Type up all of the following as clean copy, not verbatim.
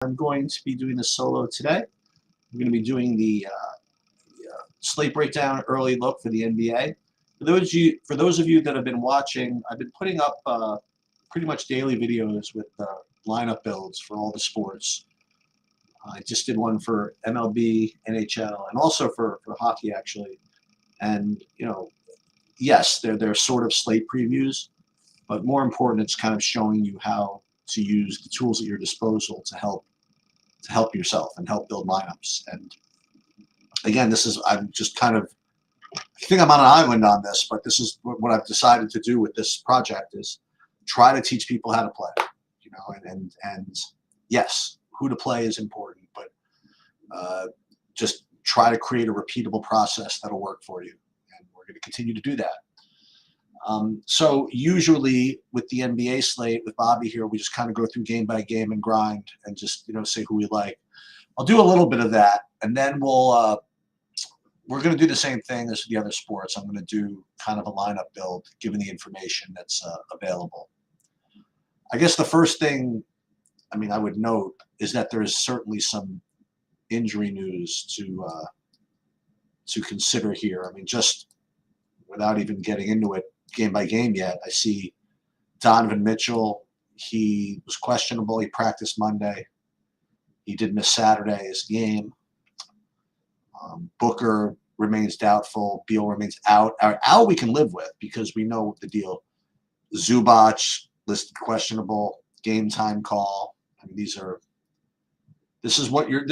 I'm going to be doing this solo today. I'm going to be doing the slate breakdown early look for the NBA. For those of you that have been watching, I've been putting up pretty much daily videos with lineup builds for all the sports. I just did one for MLB, NHL, and also for hockey actually. And yes, they're sort of slate previews, but more important, it's kind of showing you how to use the tools at your disposal to help yourself and help build lineups. And again, I'm just kind of, I think I'm on an island on this, but this is what I've decided to do with this project is try to teach people how to play, and yes, who to play is important, but just try to create a repeatable process that'll work for you. And we're going to continue to do that. So usually with the NBA slate with Bobby here, we just kind of go through game by game and grind and just, say who we like. I'll do a little bit of that, and then we're going to do the same thing as the other sports. I'm going to do kind of a lineup build given the information that's available. I guess the first thing, I would note is that there is certainly some injury news to consider here. Just without even getting into it game by game yet, I see Donovan Mitchell. He was questionable. He practiced Monday. He did miss Saturday's game. Booker remains doubtful. Beal remains out. Out we can live with because we know the deal. Zubac listed questionable. Game time call. This is what you're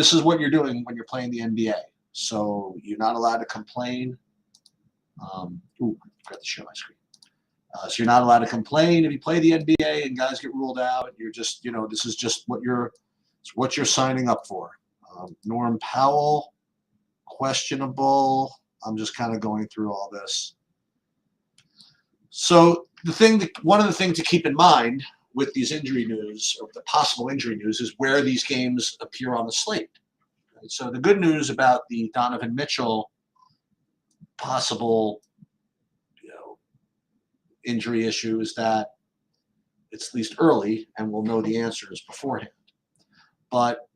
doing when you're playing the NBA. So you're not allowed to complain. I forgot to share my screen. So you're not allowed to complain if you play the NBA and guys get ruled out. You're just, this is just what you're signing up for. Norm Powell, questionable. I'm just kind of going through all this. So one of the things to keep in mind with these injury news or the possible injury news is where these games appear on the slate. Right? So the good news about the Donovan Mitchell possible injury issue is that it's at least early and we'll know the answers beforehand. But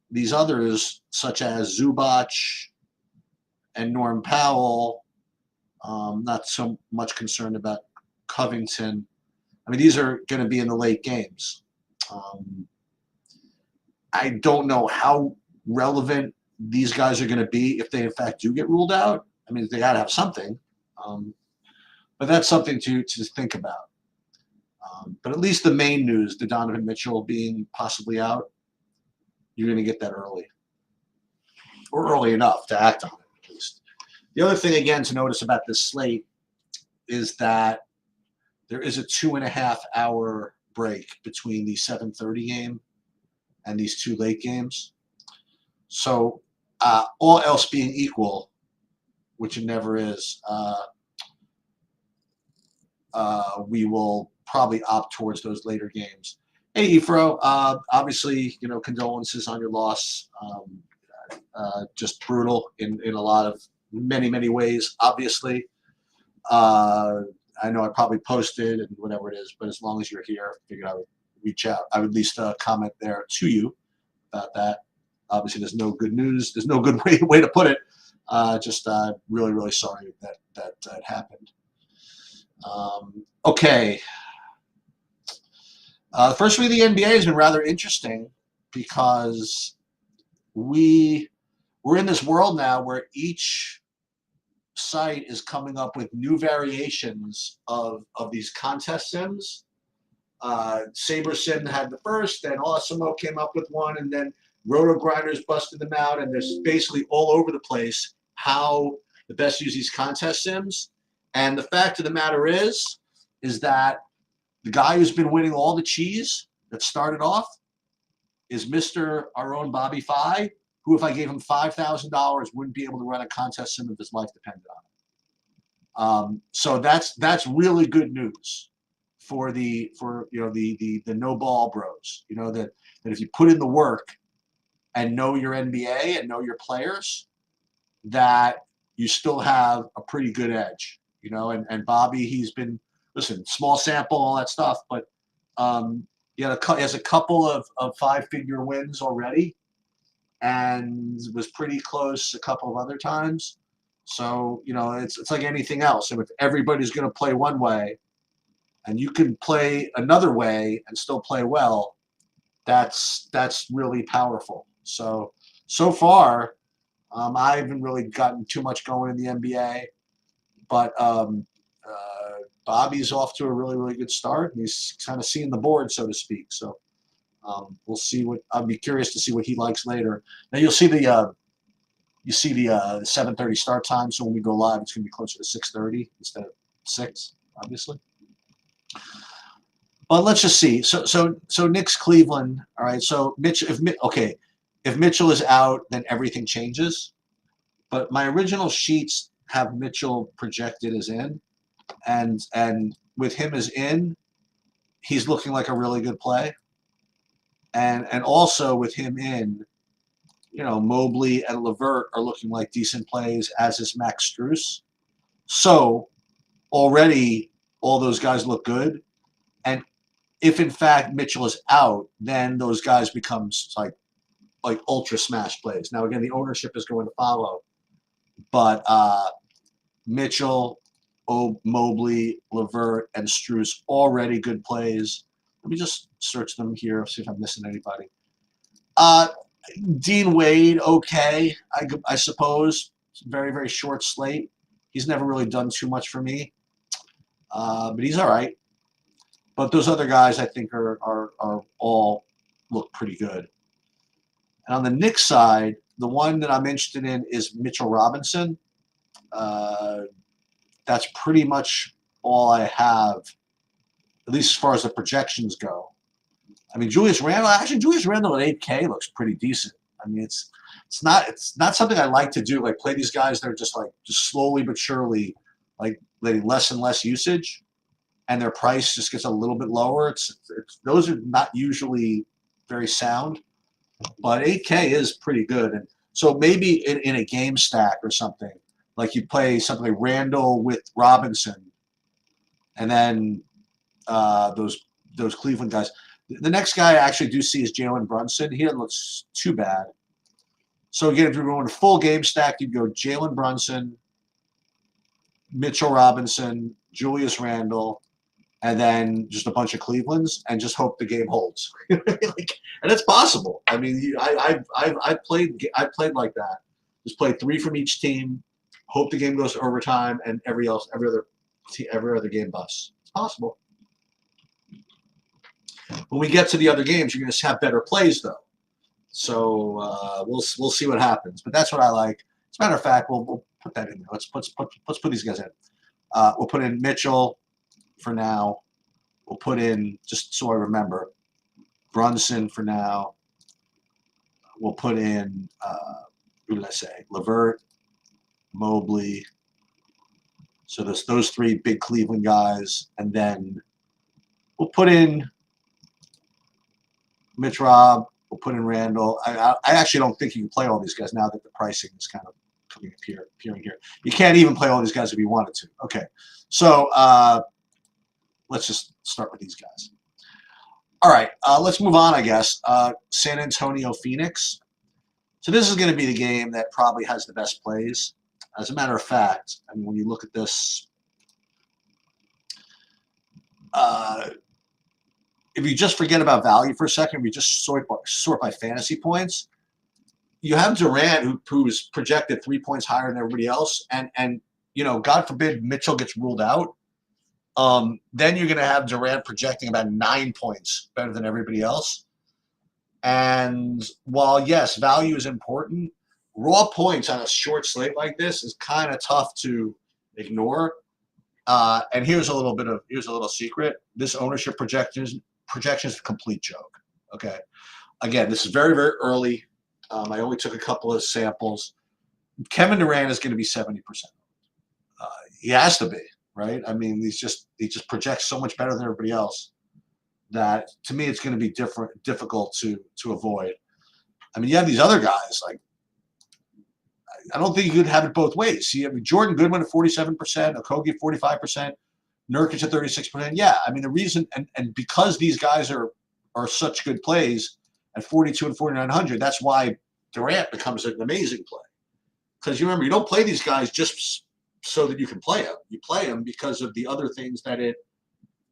these others, such as Zubac and Norm Powell, not so much concerned about Covington. These are going to be in the late games. I don't know how relevant these guys are going to be if they in fact do get ruled out. They got to have something. But that's something to think about. But at least the main news, the Donovan Mitchell being possibly out, you're going to get that early. Or early enough to act on it, at least. The other thing, again, to notice about this slate is that there is a 2.5-hour break between the 7:30 game and these two late games. So all else being equal, which it never is, we will probably opt towards those later games. Hey, Efro, obviously, condolences on your loss. Just brutal in a lot of many, many ways, obviously. I know I probably posted and whatever it is, but as long as you're here, I figured I would reach out. I would at least comment there to you about that. Obviously, there's no good news. There's no good way to put it. Just really, really sorry that happened. Okay. The first week of the NBA has been rather interesting because we're in this world now where each site is coming up with new variations of these contest sims. SaberSim had the first, then Awesemo came up with one, and then Roto Grinders busted them out, and there's basically all over the place how the best use these contest sims. And the fact of the matter is that the guy who's been winning all the cheese that started off is Mr. our own Bobby Fi, who if I gave him $5,000 wouldn't be able to run a contest sim if his life depended on it. So that's really good news for the no ball bros. That if you put in the work and know your NBA and know your players, that you still have a pretty good edge. And Bobby, he's been, listen, small sample, all that stuff, but He has a couple of five-figure wins already, and was pretty close a couple of other times. So it's like anything else. And if everybody's going to play one way, and you can play another way and still play well, that's really powerful. So far, I haven't really gotten too much going in the NBA, but Bobby's off to a really good start, and he's kind of seeing the board, so to speak. So we'll see what I'll be curious to see what he likes later. Now you'll see the 7:30 start time. So when we go live, it's going to be closer to 6:30 instead of 6, obviously. But let's just see. So Knicks Cleveland. All right. So if Mitchell is out, then everything changes. But my original sheets have Mitchell projected as in, and with him as in, he's looking like a really good play. And also with him in, Mobley and LeVert are looking like decent plays, as is Max Strus. So already all those guys look good. And if in fact Mitchell is out, then those guys becomes like ultra smash plays. Now again, the ownership is going to follow, but Mitchell, Mobley, LeVert, and Strus already good plays. Let me just search them here, see if I'm missing anybody. Dean Wade, okay, I suppose. Very short slate. He's never really done too much for me, but he's all right. But those other guys, I think, are all look pretty good. And on the Knicks side, the one that I'm interested in is Mitchell Robinson. That's pretty much all I have, at least as far as the projections go. I mean, Julius Randle at 8K looks pretty decent. I mean, it's not something I like to do, like play these guys that are just slowly but surely like letting less and less usage, and their price just gets a little bit lower. Those are not usually very sound, but 8K is pretty good. And so maybe in a game stack or something, like you play something like Randle with Robinson, and then those Cleveland guys. The next guy I actually do see is Jalen Brunson. He doesn't look too bad. So again, if you're going full game stack, you'd go Jalen Brunson, Mitchell Robinson, Julius Randle, and then just a bunch of Clevelands, and just hope the game holds. And it's possible. I mean, I've played like that. Just play 3 from each team, hope the game goes to overtime, and every other game busts. It's possible. When we get to the other games, you're going to have better plays, though. So we'll see what happens. But that's what I like. As a matter of fact, we'll put that in there. Let's put these guys in. We'll put in Mitchell for now. We'll put in, just so I remember, Brunson for now. We'll put in, who did I say? LeVert, Mobley. So those 3 big Cleveland guys. And then we'll put in Mitch Rob. We'll put in Randle. I actually don't think you can play all these guys now that the pricing is kind of appearing here. You can't even play all these guys if you wanted to. Okay. So let's just start with these guys. All right. Let's move on, I guess. San Antonio, Phoenix. So this is going to be the game that probably has the best plays. As a matter of fact, I mean, when you look at this, if you just forget about value for a second, if you just sort by fantasy points, you have Durant who's projected 3 points higher than everybody else, and God forbid Mitchell gets ruled out, then you're going to have Durant projecting about 9 points better than everybody else. And while yes, value is important, raw points on a short slate like this is kind of tough to ignore. And here's a little secret: this ownership projection is a complete joke. Okay, again, this is very early. I only took a couple of samples. Kevin Durant is going to be 70%. He has to be, right? I mean, he just projects so much better than everybody else that to me it's going to be difficult to avoid. I mean, you have these other guys like. I don't think you could have it both ways. See, I mean, Jordan Goodwin at 47%, Okogie at 45%, Nurkic at 36%. Yeah, I mean, the reason, and because these guys are are such good plays at 42 and 4,900. That's why Durant becomes an amazing play. Because you remember, you don't play these guys just so that you can play them. You play them because of the other things that it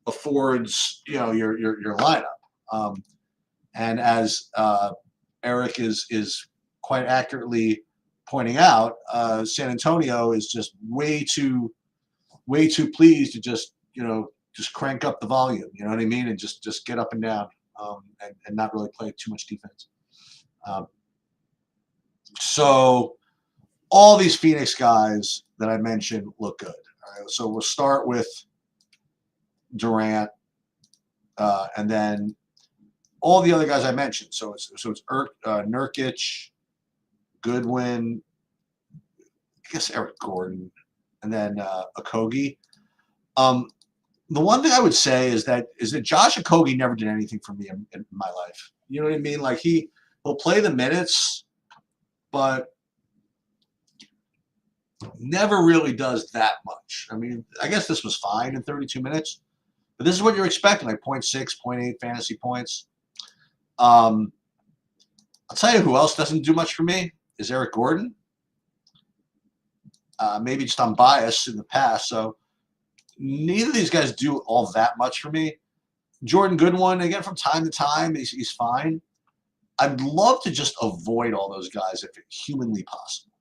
affords, your lineup. And as Eric is quite accurately pointing out, San Antonio is just way too pleased to just crank up the volume. You know what I mean? And just get up and down, and not really play too much defense. So all these Phoenix guys that I mentioned look good. All right, so we'll start with Durant, and then all the other guys I mentioned. So it's Nurkic, Goodwin, I guess Eric Gordon, and then Okogie. The one thing I would say is that Josh Okogie never did anything for me in my life. You know what I mean? Like he'll play the minutes, but never really does that much. I mean, I guess this was fine in 32 minutes, but this is what you're expecting, like 0.6, 0.8 fantasy points. I'll tell you who else doesn't do much for me is Eric Gordon. Maybe just I'm biased in the past, so neither of these guys do all that much for me. Jordan Goodwin, again, from time to time, he's fine. I'd love to just avoid all those guys if it's humanly possible.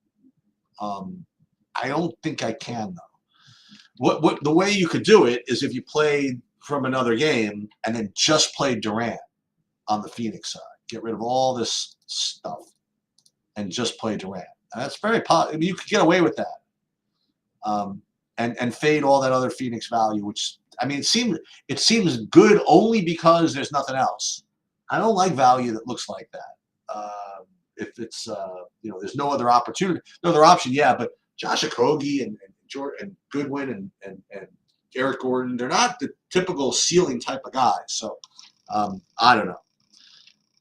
I don't think I can, though. What the way you could do it is if you played from another game and then just played Durant on the Phoenix side. Get rid of all this stuff and just play Durant. And that's very possible. I mean, you could get away with that. And fade all that other Phoenix value, which, I mean, it seems good only because there's nothing else. I don't like value that looks like that. If it's there's no other opportunity, no other option, yeah. But Josh Okogie and Goodwin and Eric Gordon, they're not the typical ceiling type of guys. So I don't know.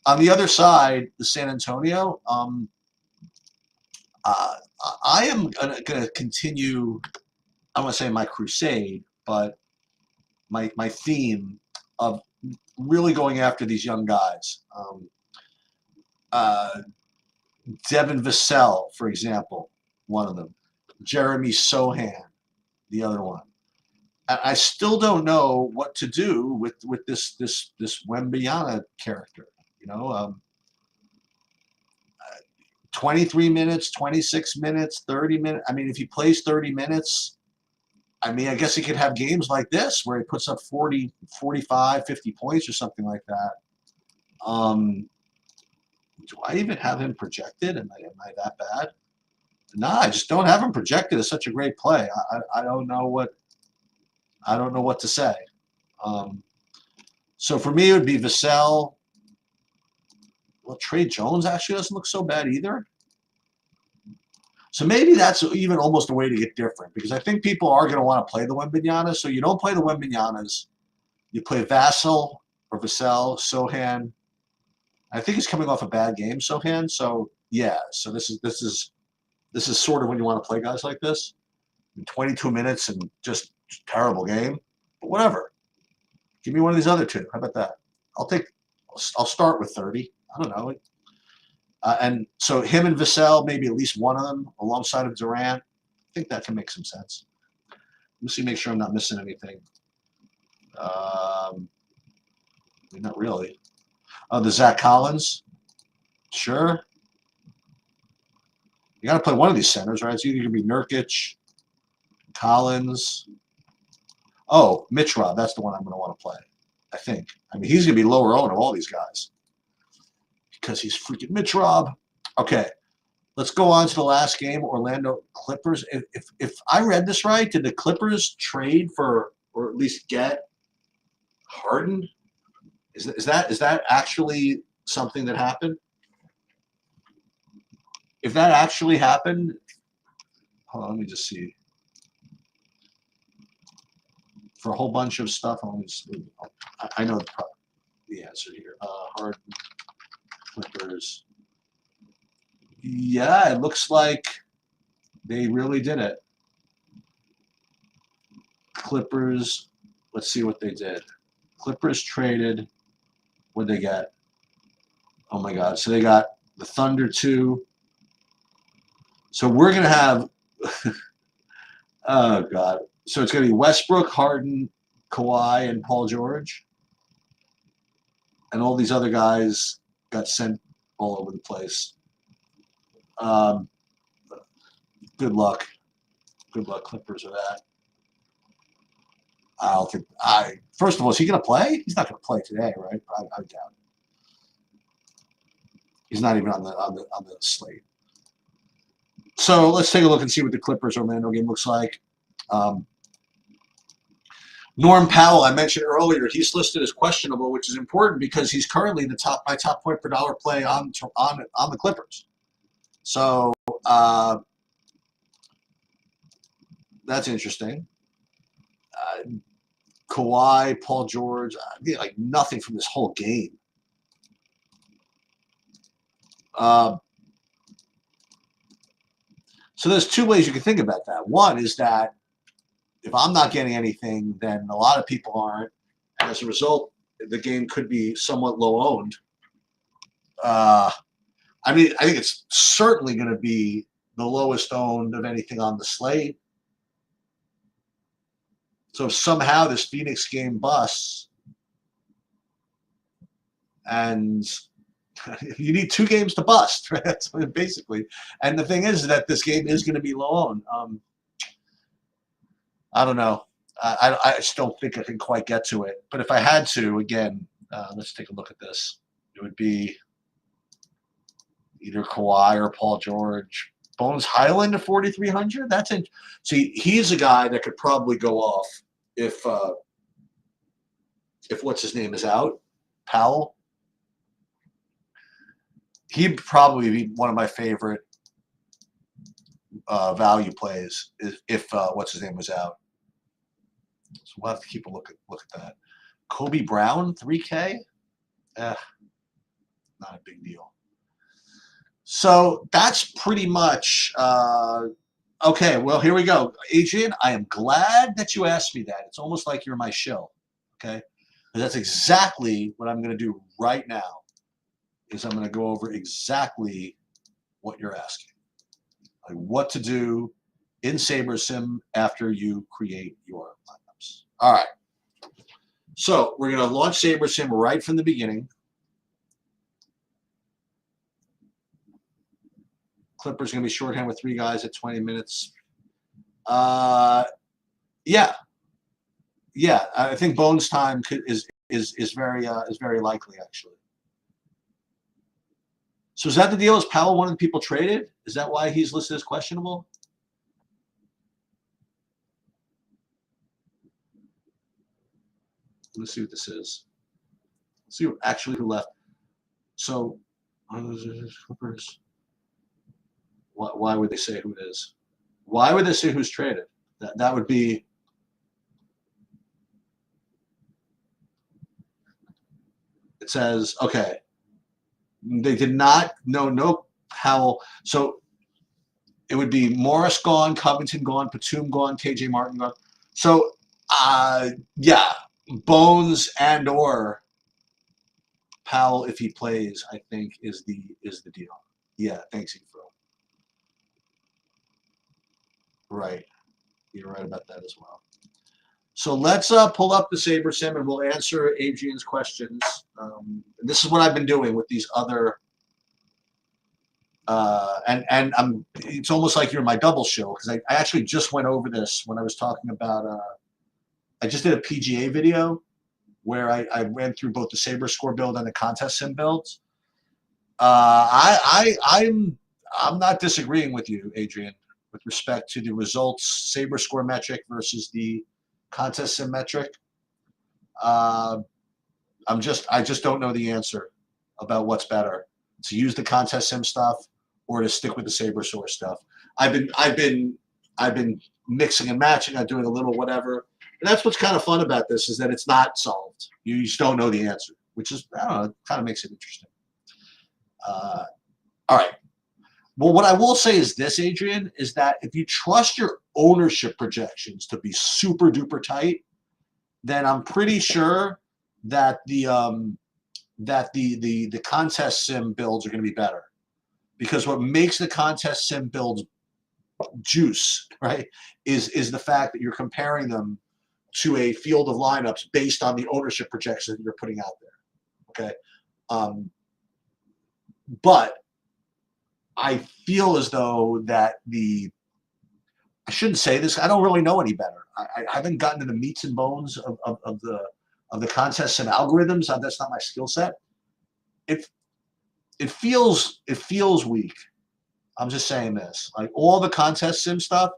On the other side, the San Antonio, I am going to continue. I want to say my crusade, but my theme of really going after these young guys. Devin Vassell, for example, one of them. Jeremy Sohan, the other one. I still don't know what to do with this Wembanyama character. 23 minutes, 26 minutes, 30 minutes. I mean, if he plays 30 minutes, I mean, I guess he could have games like this where he puts up 40, 45, 50 points or something like that. Do I even have him projected? Am I that bad? No, I just don't have him projected as such a great play. I don't know what to say. So for me, it would be Vassell. Well, Trey Jones actually doesn't look so bad either. So maybe that's even almost a way to get different, because I think people are going to want to play the Wembanyama. So you don't play the Wembanyamas. You play Vassell or Vassell, Sohan. I think he's coming off a bad game, Sohan. So yeah. So this is sort of when you want to play guys like this. In 22 minutes and just terrible game. But whatever. Give me one of these other two. How about that? I'll start with 30. I don't know. And so him and Vassell, maybe at least one of them alongside of Durant. I think that can make some sense. Let me make sure I'm not missing anything. Not really. The Zach Collins. Sure. You got to play one of these centers, right? It's either going to be Nurkic, Collins. Oh, Mitrov. That's the one I'm going to want to play, I think. I mean, he's going to be lower owned of all these guys because he's freaking Mitrov. Okay, let's go on to the last game, Orlando Clippers. If I read this right, did the Clippers trade for, or at least get, Harden? Is that actually something that happened? If that actually happened, hold on, let me just see. For a whole bunch of stuff, I know the answer here. Harden, Clippers. Yeah, it looks like they really did it. Clippers, let's see what they did. Clippers traded What'd they get? Oh my God! So they got the Thunder 2. So we're gonna have. Oh God! So it's gonna be Westbrook, Harden, Kawhi, and Paul George, and all these other guys got sent all over the place. Um, good luck. Good luck, Clippers, with that. I don't think. First of all, is he going to play? He's not going to play today, right? I doubt it. He's not even on the slate. So let's take a look and see what the Clippers Orlando game looks like. Norm Powell, I mentioned earlier, he's listed as questionable, which is important because he's currently my top point per dollar play on the Clippers. So that's interesting. Kawhi, Paul George, like nothing from this whole game. So there's two ways you can think about that. One is that if I'm not getting anything, then a lot of people aren't. And as a result, the game could be somewhat low owned. I mean, I think it's certainly going to be the lowest owned of anything on the slate. So if somehow this Phoenix game busts, and you need 2 games to bust, right? That's basically. And the thing is that this game is going to be low owned. I don't know. I just don't think I can quite get to it. But if I had to, again, let's take a look at this. It would be either Kawhi or Paul George. Bones Highland at 4,300. That's it. See, he's a guy that could probably go off if what's his name is out, Powell. He'd probably be one of my favorite value plays if what's his name was out. So we'll have to keep a look at that. Kobe Brown, 3K. Not a big deal. So that's pretty much okay. Well, here we go, Adrian. I am glad that you asked me that. It's almost like you're my shill. Okay, and that's exactly what I'm going to do right now. Is I'm going to go over exactly what you're asking, like what to do in SaberSim after you create your lineups. All right. So we're going to launch SaberSim right from the beginning. Clippers going to be shorthand with 3 guys at 20 minutes. Yeah. I think Bones time is very likely, actually. So is that the deal? Is Powell one of the people traded? Is that why he's listed as questionable? Let's see what this is. Let's see actually who left. So, Clippers. Why would they say who it is? Why would they say who's traded? That would be. It says, okay. They did not, no Powell. So it would be Morris gone, Covington gone, Batum gone, KJ Martin gone. So, yeah, Bones and or Powell, if he plays, I think is the deal. Yeah, thanks, Efro. Right. You're right about that as well. So let's pull up the SaberSim and we'll answer Adrian's questions. This is what I've been doing with these other and it's almost like you're my double show because I actually just went over this when I was talking about I just did a PGA video where I ran through both the SaberScore build and the contest sim builds. I'm not disagreeing with you, Adrian, with respect to the results SaberScore metric versus the contest sim metric. I just don't know the answer about what's better, to use the contest sim stuff or to stick with the SaberScore stuff. I've been mixing and matching. I'm doing a little whatever. And that's what's kind of fun about this is that it's not solved. You just don't know the answer, which is, I don't know, it kind of makes it interesting. All right. Well, what I will say is this, Adrian, is that if you trust your ownership projections to be super duper tight, then I'm pretty sure that the that the contest sim builds are going to be better, because what makes the contest sim builds juice, right, is the fact that you're comparing them to a field of lineups based on the ownership projections that you're putting out there. Okay, but I feel as though that I shouldn't say this. I don't really know any better. I haven't gotten to the meats and bones of the contest sim algorithms. That's not my skill set. It feels weak. I'm just saying this. Like, all the contest sim stuff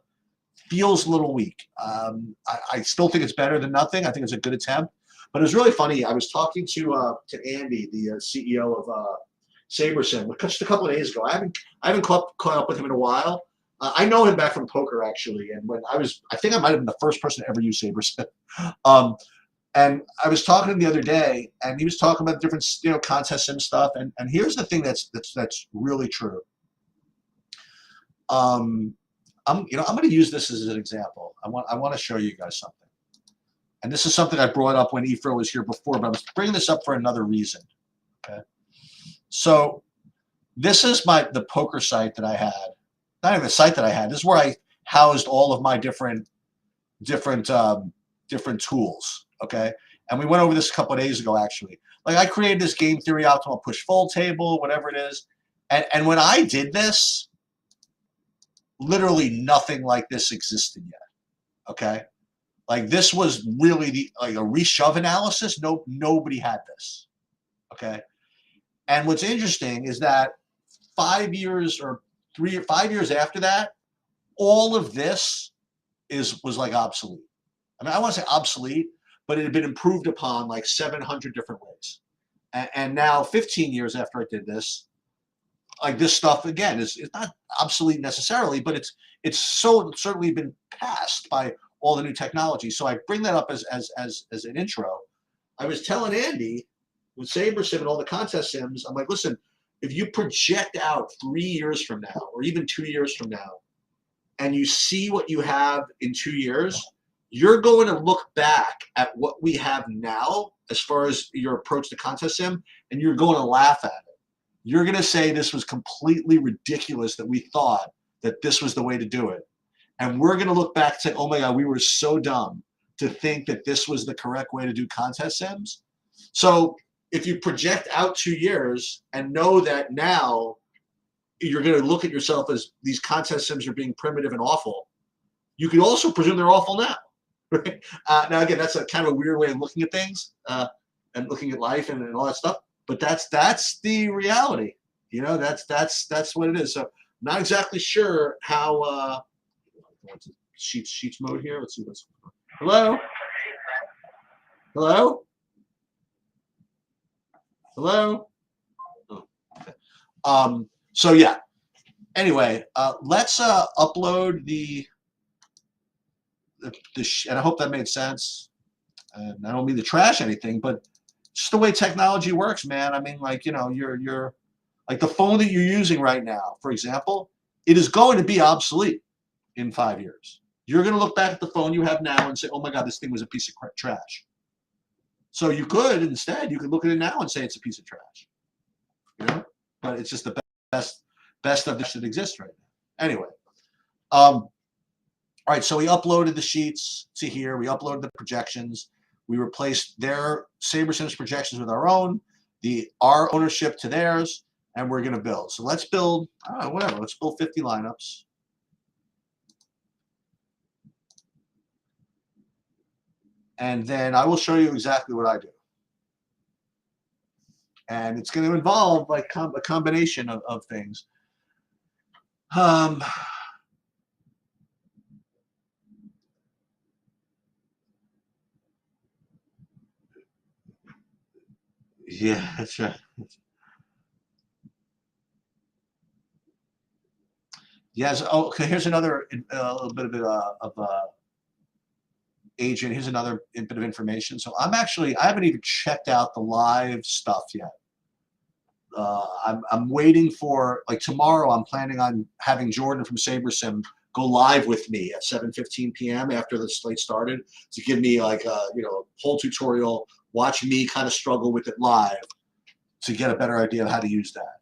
feels a little weak. I still think it's better than nothing. I think it's a good attempt. But it was really funny. I was talking to Andy, the CEO of SaberSim, just a couple of days ago. I haven't caught up with him in a while. I know him back from poker, actually. And when I think I might have been the first person to ever use SaberSim. And I was talking to him the other day, and he was talking about different, contest sim stuff. And here's the thing that's really true. I'm going to use this as an example. I want to show you guys something. And this is something I brought up when Efro was here before, but I'm bringing this up for another reason. Okay. So this is the poker site that I had. Not even a site that I had. This is where I housed all of my different tools. Okay. And we went over this a couple of days ago, actually. Like, I created this game theory optimal push fold table, whatever it is. And when I did this, literally nothing like this existed yet. Okay. Like, this was really like a reshove analysis. Nobody had this. Okay. And what's interesting is that 5 years or 3 or 5 years after that, all of this was like obsolete. I mean, I want to say obsolete, but it had been improved upon like 700 different ways. And now, 15 years after I did this, like, this stuff again is not obsolete necessarily, but it's certainly been passed by all the new technology. So I bring that up as an intro. I was telling Andy with SaberSim and all the contest sims, I'm like, listen, if you project out 3 years from now, or even 2 years from now, and you see what you have in 2 years, you're going to look back at what we have now as far as your approach to contest sim, and you're going to laugh at it. You're going to say this was completely ridiculous that we thought that this was the way to do it. And we're going to look back and say, oh my God, we were so dumb to think that this was the correct way to do contest sims. So if you project out 2 years and know that now you're going to look at yourself as these contest sims are being primitive and awful, you can also presume they're awful now. Right? Now, again, that's a kind of a weird way of looking at things and looking at life and all that stuff. But that's the reality. That's what it is. So I'm not exactly sure how. What's sheets mode here? Let's see what's. Hello. Hello. Hello. Oh, okay. So yeah. Anyway, let's upload the and I hope that made sense. And I don't mean to trash anything, but just the way technology works, man. I mean, like, you're like the phone that you're using right now, for example, it is going to be obsolete in 5 years. You're going to look back at the phone you have now and say, oh my God, this thing was a piece of trash. So you could look at it now and say it's a piece of trash. But it's just the best of this that exists right now. Anyway, all right, so we uploaded the sheets to here. We uploaded the projections. We replaced their SaberSim's projections with our own, our ownership to theirs, and we're going to build. So let's build, whatever. Let's build 50 lineups. And then I will show you exactly what I do. And it's going to involve like a combination of things. Yeah, that's right. Yes. Oh, okay. Here's another little bit of agent. Here's another bit of information. So I haven't even checked out the live stuff yet. I'm waiting for, like, tomorrow. I'm planning on having Jordan from SaberSim go live with me at 7:15 p.m. after the slate started to give me like a whole tutorial. Watch me kind of struggle with it live, to get a better idea of how to use that.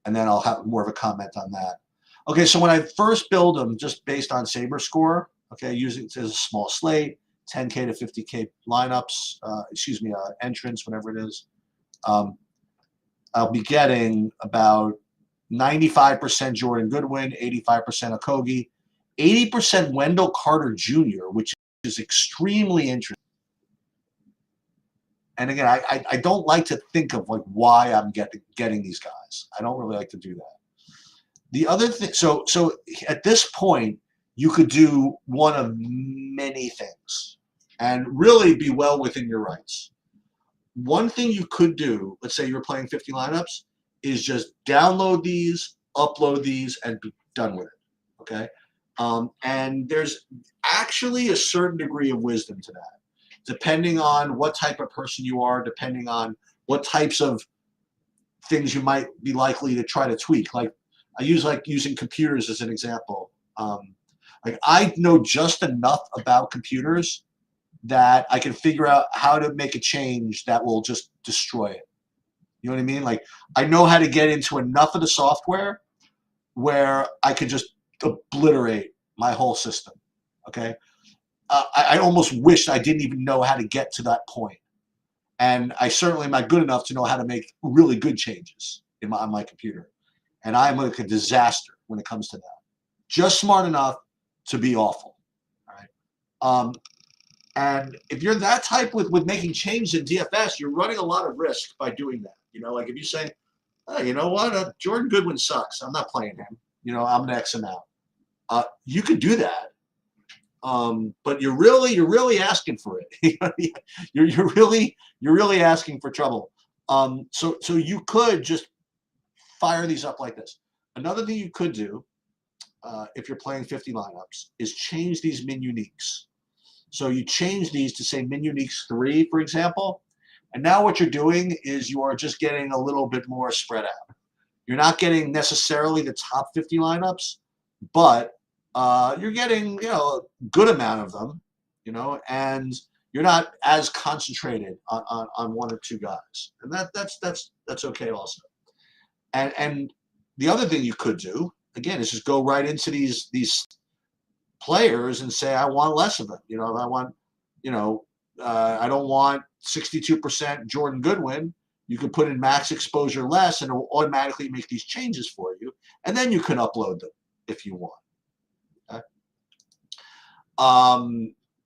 And then I'll have more of a comment on that. Okay, so when I first build them, just based on Saber score, okay, using it as a small slate, 10K to 50K lineups, entrance, whatever it is, I'll be getting about 95% Jordan Goodwin, 85% Okogie, 80% Wendell Carter Jr., which is extremely interesting. And again, I don't like to think of like why I'm getting these guys. I don't really like to do that. The other thing, so at this point, you could do one of many things and really be well within your rights. One thing you could do, let's say you're playing 50 lineups, is just download these, upload these, and be done with it, okay? And there's actually a certain degree of wisdom to that, depending on what type of person you are, depending on what types of things you might be likely to try to tweak. Like I use using computers as an example. Like I know just enough about computers that I can figure out how to make a change that will just destroy it. You know what I mean? Like I know how to get into enough of the software where I could just obliterate my whole system. Okay. I almost wish I didn't even know how to get to that point. And I certainly am not good enough to know how to make really good changes on my computer. And I'm like a disaster when it comes to that. Just smart enough to be awful. All right. And if you're that type with making changes in DFS, you're running a lot of risk by doing that. You know, like if you say, oh, you know what, Jordan Goodwin sucks. I'm not playing him. You know, I'm going to X him out. You could do that. But you're really asking for it. you're really asking for trouble. So you could just fire these up like this. Another thing you could do, if you're playing 50 lineups, is change these min uniques. So you change these to say min uniques 3, for example, and now what you're doing is you are just getting a little bit more spread out. You're not getting necessarily the top 50 lineups, but you're getting, you know, a good amount of them, you know, and you're not as concentrated on one or two guys, and that's okay also. And the other thing you could do again is just go right into these players and say I want less of them. You know, I want, you know, I don't want 62% Jordan Goodwin. You can put in max exposure less, and it will automatically make these changes for you, and then you can upload them if you want.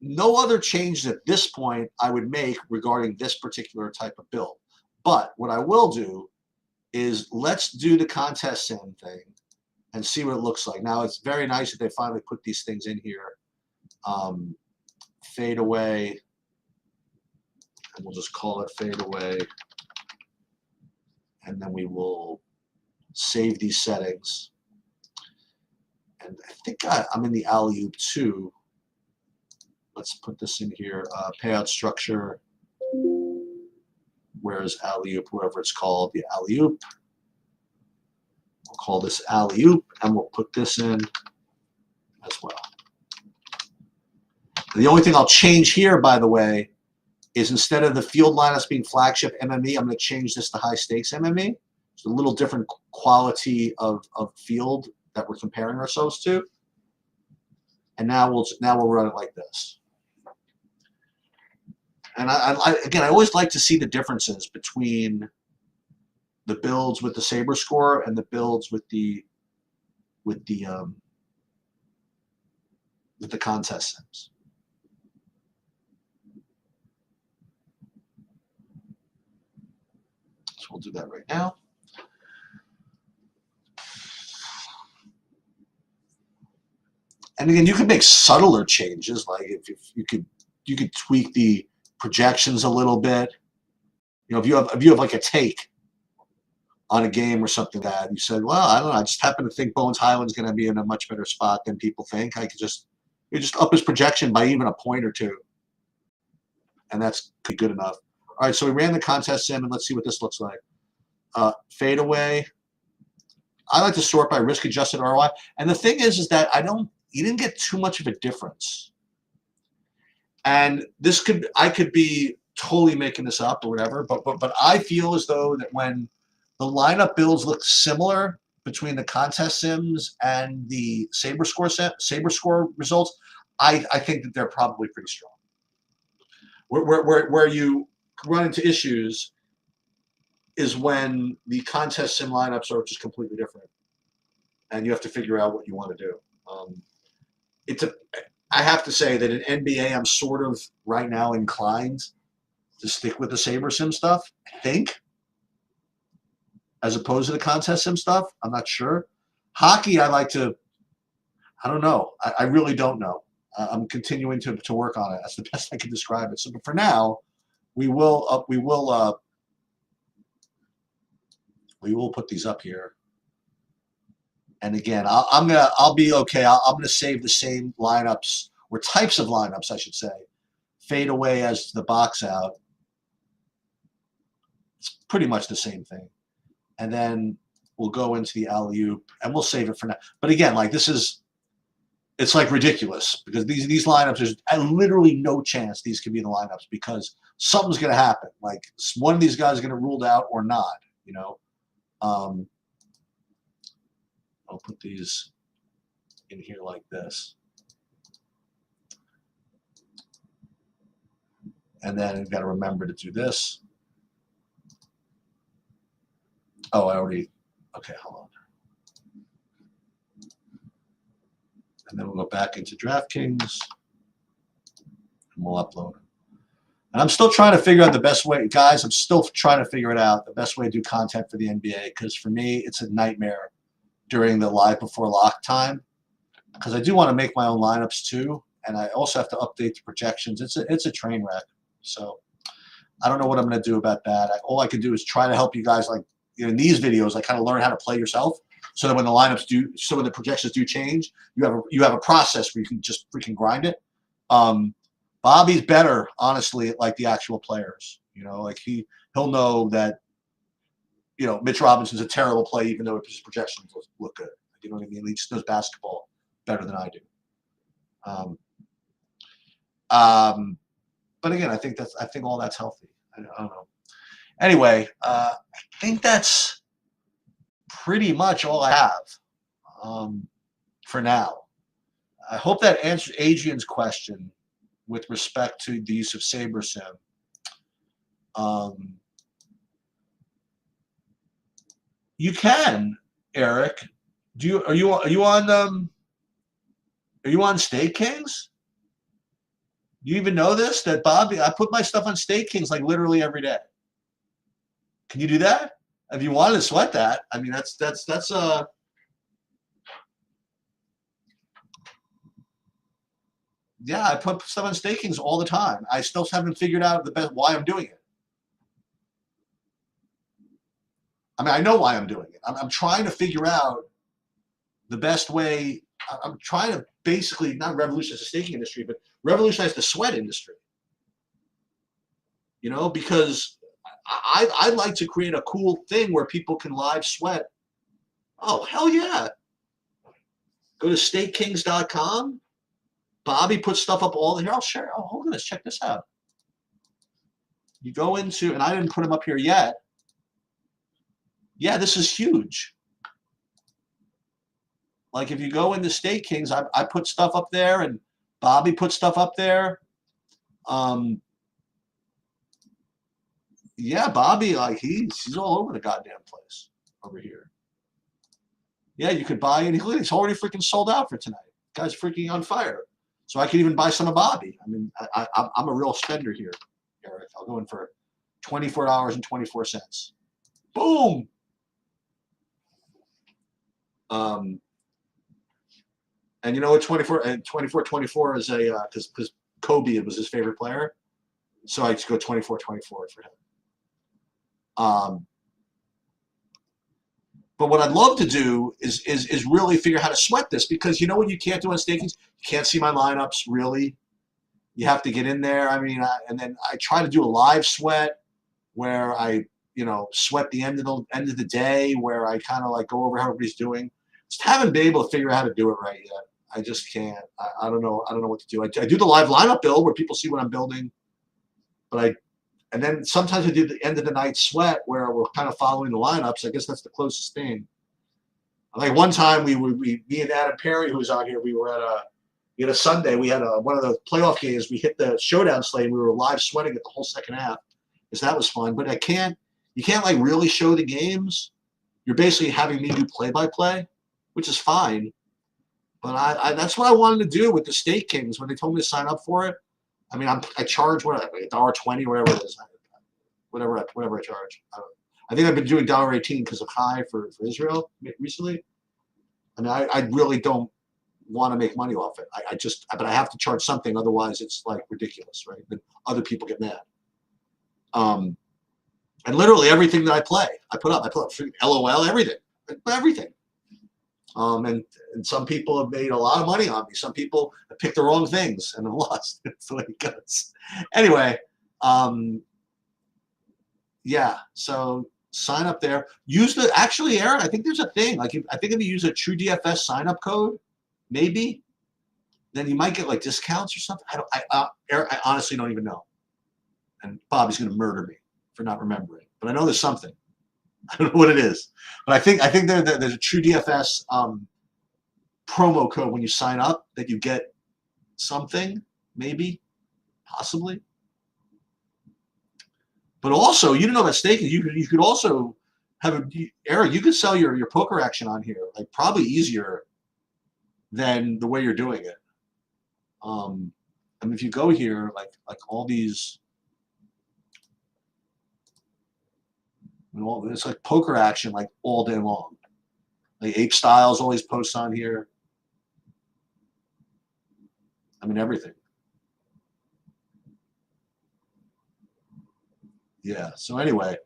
No other changes at this point I would make regarding this particular type of build. But what I will do is let's do the contest sim thing and see what it looks like. Now, it's very nice that they finally put these things in here. Fade away, and we'll just call it fade away. And then we will save these settings. And I think I'm in the alley-oop too. Let's put this in here. Payout structure. Where's alley-oop? Whoever it's called, the alley-oop. We'll call this alley-oop, and we'll put this in as well. The only thing I'll change here, by the way, is instead of the field lineups being flagship MME, I'm going to change this to high stakes MME. It's a little different quality of field that we're comparing ourselves to. And now we'll run it like this. And again, I always like to see the differences between the builds with the Saber score and the builds with the contest sims. So we'll do that right now. And again, you can make subtler changes, like if you could tweak the projections a little bit. You know, if you have like a take on a game or something that you said, well, I don't know, I just happen to think Bones Hyland's going to be in a much better spot than people think. I could just up his projection by even a point or two, and that's good enough. All right, so we ran the contest sim, and let's see what this looks like. Fade away. I like to sort by risk-adjusted ROI, and the thing is that you didn't get too much of a difference. And I could be totally making this up or whatever, but I feel as though that when the lineup builds look similar between the contest sims and the SaberScore results, I think that they're probably pretty strong. Where you run into issues is when the contest sim lineups are just completely different, and you have to figure out what you want to do. I have to say that in NBA, I'm sort of right now inclined to stick with the SaberSim stuff, I think, as opposed to the contest sim stuff. I'm not sure. Hockey, I don't know. I really don't know. I'm continuing to work on it. That's the best I can describe it. So, but for now, we will put these up here. And again, I'll be okay. I'm gonna save the same lineups or types of lineups, I should say, fade away as the box out. It's pretty much the same thing. And then we'll go into the alley-oop, and we'll save it for now. But again, like it's like ridiculous because these lineups, there's literally no chance these can be the lineups because something's going to happen. Like one of these guys is going to ruled out or not, you know. I'll put these in here like this. And then I've got to remember to do this. Oh, okay, hold on. And then we'll go back into DraftKings and we'll upload. And I'm still trying to figure out the best way, guys, I'm still trying to figure it out, the best way to do content for the NBA, because for me, it's a nightmare during the live before lock time, because I do want to make my own lineups too, and I also have to update the projections. It's a train wreck. So I don't know what I'm going to do about that. All I can do is try to help you guys, like, you know, in these videos, like kind of learn how to play yourself, so that when the projections do change, you have a process where you can just freaking grind it. Bobby's better, honestly, at like the actual players. You know, like he'll know that, you know, Mitch Robinson's a terrible play, even though his projections look good. You know what I mean? He just knows basketball better than I do. But again, I think all that's healthy. I don't know. Anyway, I think that's pretty much all I have for now. I hope that answers Adrian's question with respect to the use of SaberSim. You can, Eric. Are you on Stake Kings? Do you even know this? That Bobby, I put my stuff on Stake Kings like literally every day. Can you do that? If you wanted to sweat that, I mean that's yeah, I put stuff on Stake Kings all the time. I still haven't figured out why I'm doing it. I mean, I know why I'm doing it. I'm trying to figure out the best way. I'm trying to basically not revolutionize the staking industry, but revolutionize the sweat industry. You know, because I'd like to create a cool thing where people can live sweat. Oh, hell yeah. Go to stakekings.com. Bobby puts stuff up all the here. I'll share. Oh, hold on, let's check this out. You go into, and I didn't put them up here yet. Yeah, this is huge. Like if you go into Stake Kings, I put stuff up there, and Bobby put stuff up there. Yeah, Bobby, like he's all over the goddamn place over here. Yeah, you could buy it. He's already freaking sold out for tonight. Guy's freaking on fire. So I could even buy some of Bobby. I mean, I'm a real spender here, Eric. I'll go in for $24.24. Boom. And you know what, 24.24 is a because Kobe was his favorite player, so I just go 24.24 for him. But what I'd love to do is really figure out how to sweat this, because you know what you can't do on stakings? You can't see my lineups really. You have to get in there. I mean, and then I try to do a live sweat where I, you know, sweat the end of the day, where I kind of like go over how everybody's doing. Just haven't been able to figure out how to do it right yet. I just can't. I don't know. I don't know what to do. I do the live lineup build where people see what I'm building, but And then sometimes we do the end of the night sweat where we're kind of following the lineups. I guess that's the closest thing. Like one time me and Adam Perry, who was on here, we were at a Sunday. We had one of the playoff games. We hit the showdown slate. We were live sweating it the whole second half, because that was fun. But you can't like really show the games. You're basically having me do play-by-play, which is fine. But that's what I wanted to do with the State Kings when they told me to sign up for it. I mean, I charge what, $1.20, whatever it is, whatever I charge. I think I've been doing $1.18 because of High for Israel recently. I mean, I really don't want to make money off it. But I have to charge something, otherwise it's like ridiculous, right? Then other people get mad. And literally everything that I put up LOL, everything. And some people have made a lot of money on me. Some people have picked the wrong things and have lost. That's the way it goes. Anyway, yeah. So sign up there. Actually, Aaron, I think there's a thing. Like, I think if you use a TrueDFS sign up code, maybe, then you might get like discounts or something. Aaron, I honestly don't even know. And Bobby's going to murder me for not remembering. But I know there's something. I don't know what it is, but I think there's a TrueDFS promo code when you sign up that you get something, maybe, possibly. But also, you don't know about staking. You could also have Eric. You could sell your poker action on here, like probably easier than the way you're doing it. I mean, if you go here, like all these. It's like poker action, like all day long. Like Ape Styles always posts on here. I mean, everything. Yeah. So anyway,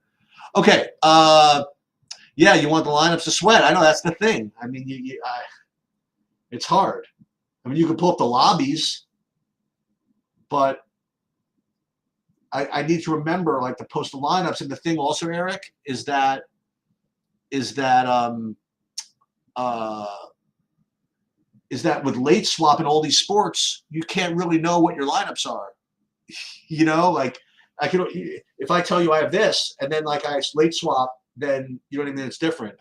okay. Yeah, you want the lineups to sweat. I know that's the thing. I mean, it's hard. I mean, you can pull up the lobbies, but I need to remember like to post the lineups. And the thing also, Eric, is that with late swap and all these sports, you can't really know what your lineups are. You know, like I can, if I tell you I have this and then like I late swap, then you know what I mean, it's different.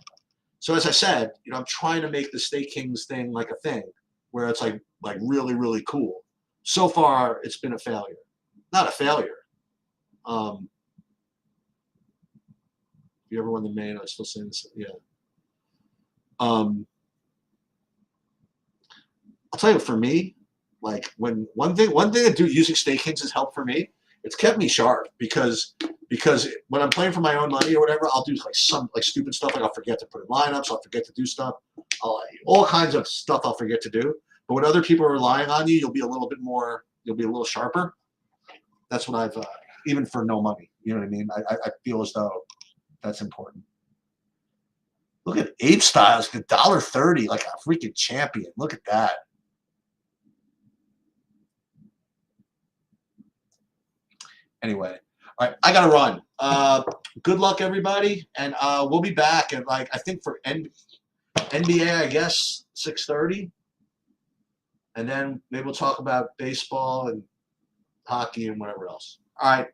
So as I said, you know, I'm trying to make the State Kings thing like a thing where it's like really, really cool. So far, it's been a failure. Not a failure. If you ever won the main, I was still saying this. Yeah. I'll tell you, for me, like when one thing that using State Kings has helped for me, it's kept me sharp because when I'm playing for my own money or whatever, I'll do like some like stupid stuff. Like I'll forget to put in lineups. I'll forget to do stuff. All kinds of stuff I'll forget to do. But when other people are relying on you, you'll be a little bit more. You'll be a little sharper. That's what I've even for no money. You know what I mean? I feel as though that's important. Look at Ape Styles, $1.30, like a freaking champion. Look at that. Anyway, all right, I gotta run. Good luck, everybody, and we'll be back at like I think for NBA, I guess 6:30, and then maybe we'll talk about baseball and hockey and whatever else. All right.